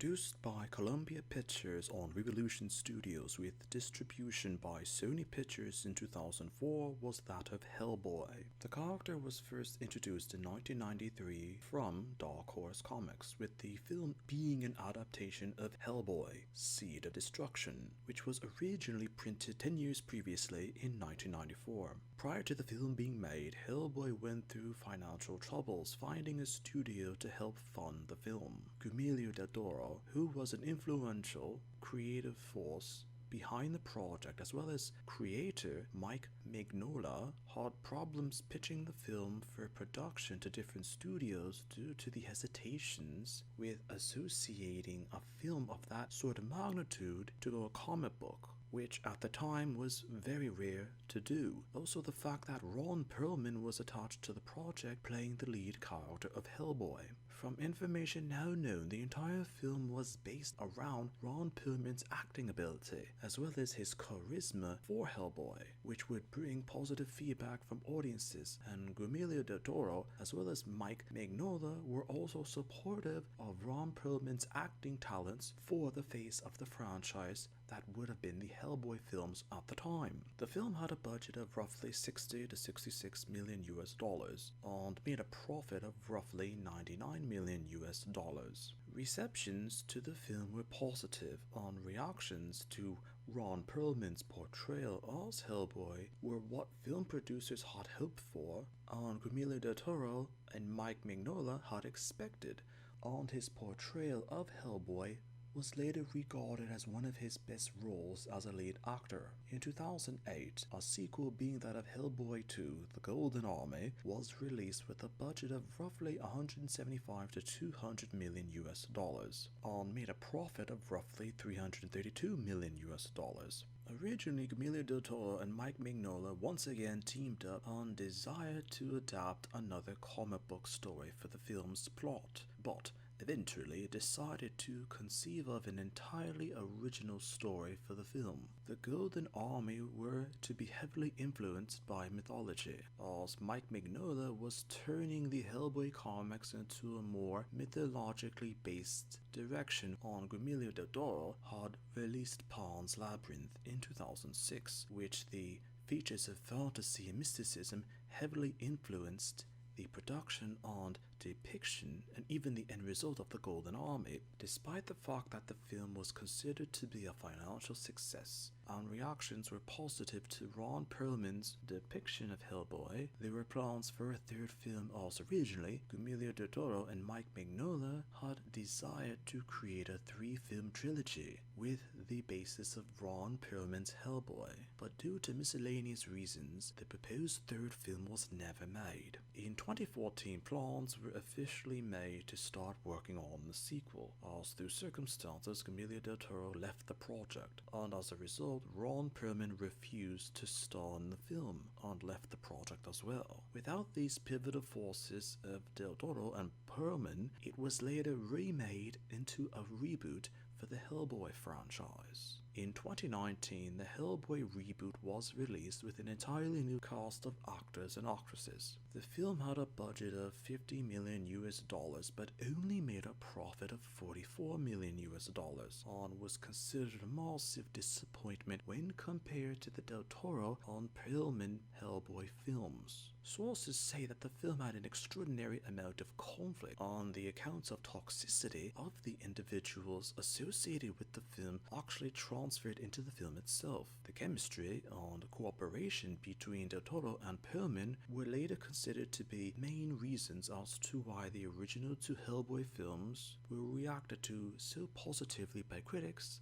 Produced by Columbia Pictures on Revolution Studios with distribution by Sony Pictures in 2004 was that of Hellboy. The character was first introduced in 1993 from Dark Horse Comics, with the film being an adaptation of Hellboy, Seed of Destruction, which was originally printed 10 years previously in 1994. Prior to the film being made, Hellboy went through financial troubles finding a studio to help fund the film. Guillermo del Toro, who was an influential creative force behind the project, as well as creator Mike Mignola, had problems pitching the film for production to different studios due to the hesitations with associating a film of that sort of magnitude to a comic book, which at the time was very rare to do. Also, the fact that Ron Pearlman was attached to the project playing the lead character of Hellboy. From information now known, the entire film was based around Ron Pearlman's acting ability, as well as his charisma for Hellboy, which would bring positive feedback from audiences, and Guillermo del Toro, as well as Mike Mignola, were also supportive of Ron Pearlman's acting talents for the face of the franchise that would have been the Hellboy films at the time. The film had a budget of roughly 60 to 66 million US dollars and made a profit of roughly 99 million US dollars. Receptions to the film were positive, and reactions to Ron Perlman's portrayal as Hellboy were what film producers had hoped for, and Guillermo del Toro and Mike Mignola had expected, and his portrayal of Hellboy was later regarded as one of his best roles as a lead actor. In 2008, a sequel being that of Hellboy 2, The Golden Army, was released with a budget of roughly 175 to 200 million US dollars, and made a profit of roughly 332 million US dollars. Originally, Guillermo del Toro and Mike Mignola once again teamed up and desired to adapt another comic book story for the film's plot, but eventually decided to conceive of an entirely original story for the film. The Golden Army were to be heavily influenced by mythology, as Mike Mignola was turning the Hellboy comics into a more mythologically based direction, and Guillermo del Toro had released Pan's Labyrinth in 2006, which the features of fantasy and mysticism heavily influenced the production and depiction and even the end result of the Golden Army. Despite the fact that the film was considered to be a financial success and reactions were positive to Ron Perlman's depiction of Hellboy, there were plans for a third film as originally Guillermo del Toro and Mike Mignola had desired to create a 3-film trilogy with the basis of Ron Perlman's Hellboy, but due to miscellaneous reasons, the proposed third film was never made. In 2014, plans were officially made to start working on the sequel, as through circumstances Guillermo del Toro left the project, and as a result Ron Perlman refused to star in the film and left the project as well. Without these pivotal forces of del Toro and Perlman, it was later remade into a reboot for the Hellboy franchise. In 2019, the Hellboy reboot was released with an entirely new cast of actors and actresses. The film had a budget of 50 million US dollars but only made a profit of 44 million US dollars and was considered a massive disappointment when compared to the Del Toro and Pearlman Hellboy films. Sources say that the film had an extraordinary amount of conflict, and the accounts of toxicity of the individuals associated with the film actually transferred into the film itself. The chemistry and cooperation between Del Toro and Pearlman were later considered to be main reasons as to why the original 2 Hellboy films were reacted to so positively by critics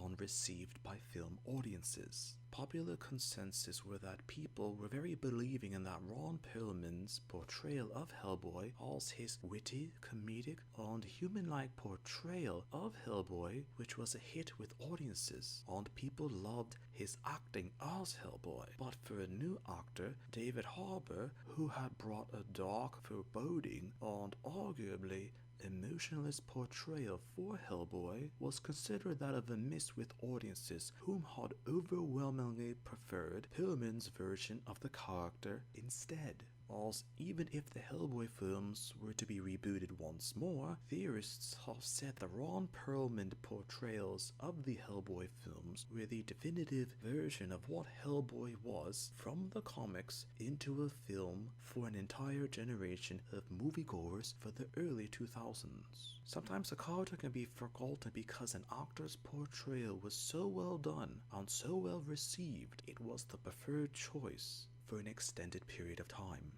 and received by film audiences. Popular consensus were that people were very believing in that Ron Perlman's portrayal of Hellboy as his witty, comedic, and human-like portrayal of Hellboy, which was a hit with audiences, and people loved his acting as Hellboy. But for a new actor, David Harbour, who had brought a dark, foreboding, and arguably emotionless portrayal for Hellboy, was considered that of a miss with audiences whom had overwhelmingly preferred Pearlman's version of the character instead. As even if the Hellboy films were to be rebooted once more, theorists have said the Ron Pearlman portrayals of the Hellboy films were the definitive version of what Hellboy was from the comics into a film for an entire generation of moviegoers for the early 2000s. Sometimes a character can be forgotten because an actor's portrayal was so well done and so well received, it was the preferred choice for an extended period of time.